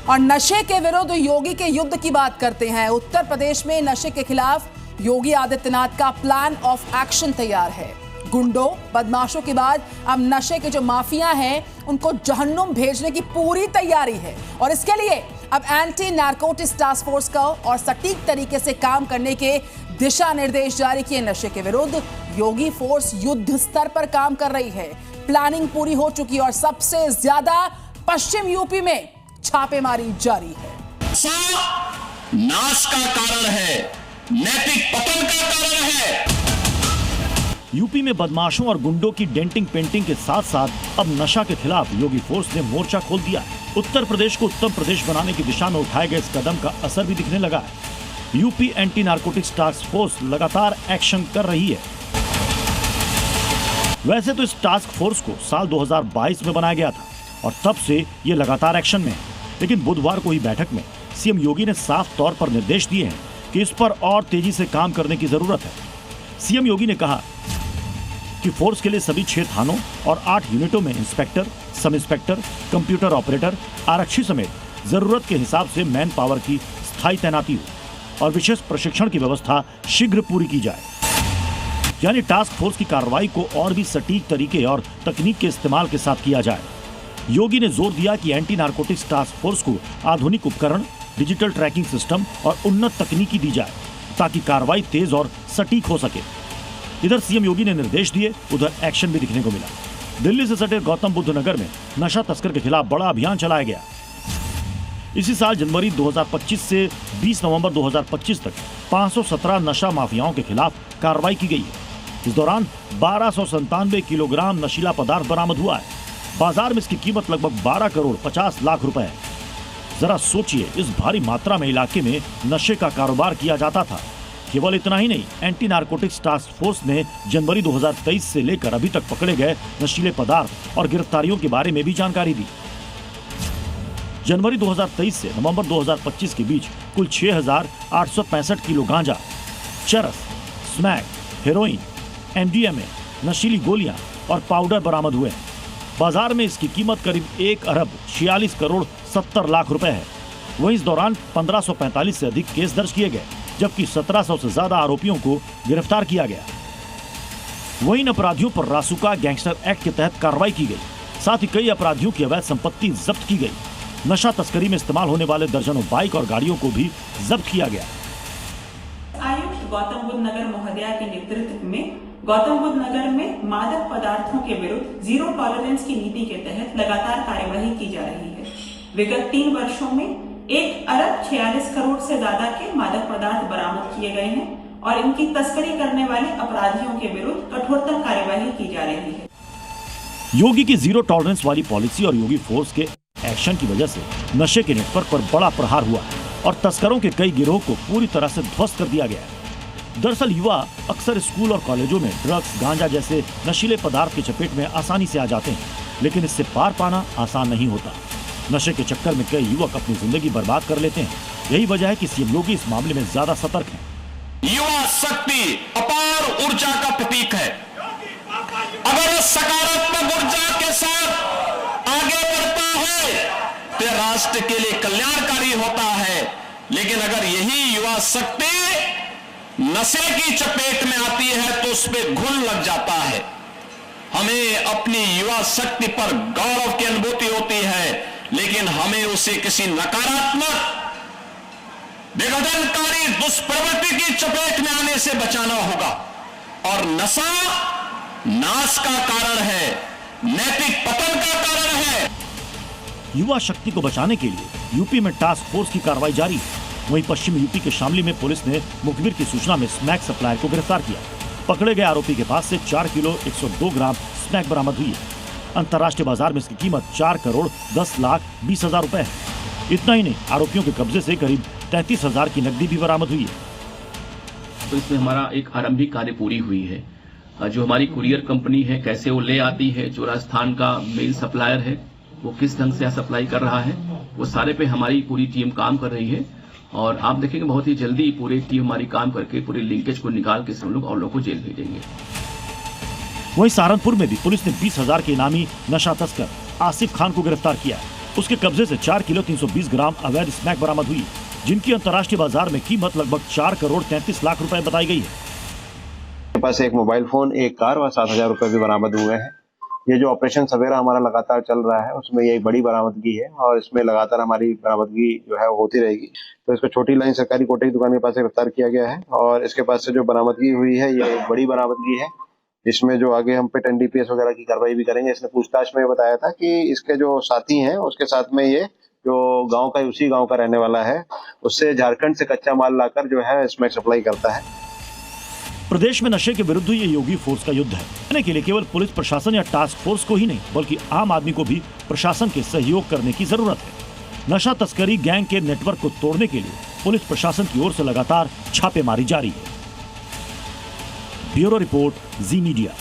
और नशे के विरुद्ध योगी के युद्ध की बात करते हैं। उत्तर प्रदेश में नशे के खिलाफ योगी आदित्यनाथ का प्लान ऑफ एक्शन तैयार है। गुंडों बदमाशों के बाद अब नशे के जो माफिया हैं उनको जहन्नुम भेजने की पूरी तैयारी है और इसके लिए अब एंटी नारकोटिक्स टास्क फोर्स का और सटीक तरीके से काम करने के दिशा निर्देश जारी किए। नशे के विरुद्ध योगी फोर्स युद्ध स्तर पर काम कर रही है। प्लानिंग पूरी हो चुकी और सबसे ज्यादा पश्चिम यूपी में छापेमारी जारी है। नाश का कारण है, नैतिक पतन का कारण है। यूपी में बदमाशों और गुंडों की डेंटिंग पेंटिंग के साथ साथ अब नशा के खिलाफ योगी फोर्स ने मोर्चा खोल दिया है। उत्तर प्रदेश को उत्तम प्रदेश बनाने की दिशा में उठाए गए इस कदम का असर भी दिखने लगा है। UP anti narcotics task force लगातार एक्शन कर रही है। वैसे तो इस टास्क फोर्स को साल 2022 में बनाया गया था और तब से ये लगातार एक्शन में है, लेकिन बुधवार को हुई बैठक में सीएम योगी ने साफ तौर पर निर्देश दिए हैं कि इस पर और तेजी से काम करने की जरूरत है। सीएम योगी ने कहा कि फोर्स के लिए सभी 6 थानों और 8 यूनिटों में inspector, sub inspector, computer operator, आरक्षी समेत जरूरत के हिसाब से मैन पावर की स्थायी तैनाती हो और विशेष प्रशिक्षण की व्यवस्था शीघ्र पूरी की जाए। यानी टास्क फोर्स की कार्रवाई को और भी सटीक तरीके और तकनीक के इस्तेमाल के साथ किया जाए। योगी ने जोर दिया कि एंटी नारकोटिक्स टास्क फोर्स को आधुनिक उपकरण, डिजिटल ट्रैकिंग सिस्टम और उन्नत तकनीकी दी जाए ताकि कार्रवाई तेज और सटीक हो सके। इधर सीएम योगी ने निर्देश दिए, उधर एक्शन भी दिखने को मिला। दिल्ली से सटे गौतम बुद्ध नगर में नशा तस्कर के खिलाफ बड़ा अभियान चलाया गया। इसी साल जनवरी 2025 से 20 नवंबर 2025 तक 517 नशा माफियाओं के खिलाफ कार्रवाई की गई है। इस दौरान 1297 किलोग्राम नशीला पदार्थ बरामद हुआ है। बाजार में इसकी कीमत लगभग 12 करोड़ 50 लाख रुपए है। जरा सोचिए, इस भारी मात्रा में इलाके में नशे का कारोबार किया जाता था। केवल इतना ही नहीं, एंटी नारकोटिक्स टास्क फोर्स ने जनवरी 2023 से लेकर अभी तक पकड़े गए नशीले पदार्थ और गिरफ्तारियों के बारे में भी जानकारी दी। जनवरी 2023 से नवंबर 2025 के बीच कुल 6,865 किलो गांजा, चरस, स्मैक, हेरोइन, एमडीएमए, नशीली गोलियां और पाउडर बरामद हुए हैं। बाजार में इसकी कीमत करीब 1 अरब 46 करोड़ 70 लाख रुपए है। वहीं इस दौरान 1545 से अधिक केस दर्ज किए गए, जबकि 1700 से ज्यादा आरोपियों को गिरफ्तार किया गया। वहीं इन अपराधियों पर रासुका गैंगस्टर एक्ट के तहत कार्रवाई की गई। साथ ही कई अपराधियों की अवैध संपत्ति जब्त की गई। नशा तस्करी में इस्तेमाल होने वाले दर्जनों बाइक और गाड़ियों को भी जब्त किया गया। आयुक्त गौतम बुद्ध नगर महोदया के नेतृत्व में गौतम बुद्ध नगर में मादक पदार्थों के विरुद्ध जीरो टॉलरेंस की नीति के तहत लगातार कार्यवाही की जा रही है। विगत 3 वर्षों में 1 अरब 46 करोड़ से ज्यादा के मादक पदार्थ बरामद किए गए हैं और इनकी तस्करी करने वाले अपराधियों के विरुद्ध कठोरतम कार्यवाही की जा रही है। योगी की जीरो टॉलरेंस वाली पॉलिसी और योगी फोर्स के एक्शन की वजह से नशे के नेटवर्क पर बड़ा प्रहार हुआ है और तस्करों के कई गिरोह को पूरी तरह से ध्वस्त कर दिया गया है। दरअसल युवा अक्सर स्कूल और कॉलेजों में ड्रग्स, गांजा जैसे नशीले पदार्थ की चपेट में आसानी से आ जाते हैं, लेकिन इससे पार पाना आसान नहीं होता। नशे के चक्कर में कई युवक अपनी जिंदगी बर्बाद कर लेते हैं। यही वजह है कि सीएम योगी इस मामले में ज्यादा सतर्क हैं। युवा शक्ति अपार ऊर्जा का प्रतीक है। अगर सकारात्मक ऊर्जा के साथ आगे बढ़ता है तो राष्ट्र के लिए कल्याणकारी होता है, लेकिन अगर यही युवा शक्ति नशे की चपेट में आती है तो उस पर घुन लग जाता है। हमें अपनी युवा शक्ति पर गौरव की अनुभूति होती है, लेकिन हमें उसे किसी नकारात्मक विघटनकारी दुष्प्रवृत्ति की चपेट में आने से बचाना होगा। और नशा नाश का कारण है, नैतिक पतन का कारण है। युवा शक्ति को बचाने के लिए यूपी में टास्क फोर्स की कार्रवाई जारी है। वहीं पश्चिम यूपी के शामली में पुलिस ने मुखबिर की सूचना में स्मैक सप्लायर को गिरफ्तार किया। पकड़े गए आरोपी के पास से 4 किलो 102 ग्राम स्मैक बरामद हुई है। अंतर्राष्ट्रीय बाजार में इसकी कीमत 4 करोड़ 10 लाख 20 हजार रुपए है। इतना ही नहीं, आरोपियों के कब्जे से करीब 33,000 की नकदी भी बरामद हुई है। तो इसमें हमारा एक आरंभिक कार्य पूरी हुई है। जो हमारी कुरियर कंपनी है, कैसे वो ले आती है, जो राजस्थान का मेन सप्लायर है वो किस ढंग से सप्लाई कर रहा है, वो सारे पे हमारी पूरी टीम काम कर रही है। और आप देखेंगे बहुत ही जल्दी पूरी टीम हमारी काम करके पूरी लिंकेज को निकाल के हम लोग और लोगों को जेल भेजेंगे। वहीं सहारनपुर में भी पुलिस ने 20,000 के इनामी नशा तस्कर आसिफ खान को गिरफ्तार किया। उसके कब्जे से 4 किलो 320 ग्राम अवैध स्मैक बरामद हुई, जिनकी अंतर्राष्ट्रीय बाजार में कीमत लगभग 4 करोड़ 33 लाख रुपए बताई गई है। के पास एक मोबाइल फोन, एक कार और 7,000 रुपए भी बरामद हुए हैं। ये जो ऑपरेशन सवेरा हमारा लगातार चल रहा है, उसमें ये एक बड़ी बरामदगी है और इसमें लगातार हमारी बरामदगी जो है वो होती रहेगी। तो इसको छोटी लाइन सरकारी कोटे की दुकान के पास से गिरफ्तार किया गया है और इसके पास से जो बरामदगी हुई है ये एक बड़ी बरामदगी है। इसमें जो आगे हम पे 10 DPS वगैरह की कार्रवाई भी करेंगे। इसने पूछताछ में बताया था कि इसके जो साथी हैं उसके साथ में ये जो गाँव का उसी गाँव का रहने वाला है, उससे झारखंड से कच्चा माल लाकर जो है इसमें सप्लाई करता है। प्रदेश में नशे के विरुद्ध ये योगी फोर्स का युद्ध है। करने के लिए केवल पुलिस प्रशासन या टास्क फोर्स को ही नहीं बल्कि आम आदमी को भी प्रशासन के सहयोग करने की जरूरत है। नशा तस्करी गैंग के नेटवर्क को तोड़ने के लिए पुलिस प्रशासन की ओर से लगातार छापेमारी जारी है। ब्यूरो रिपोर्ट, जी मीडिया।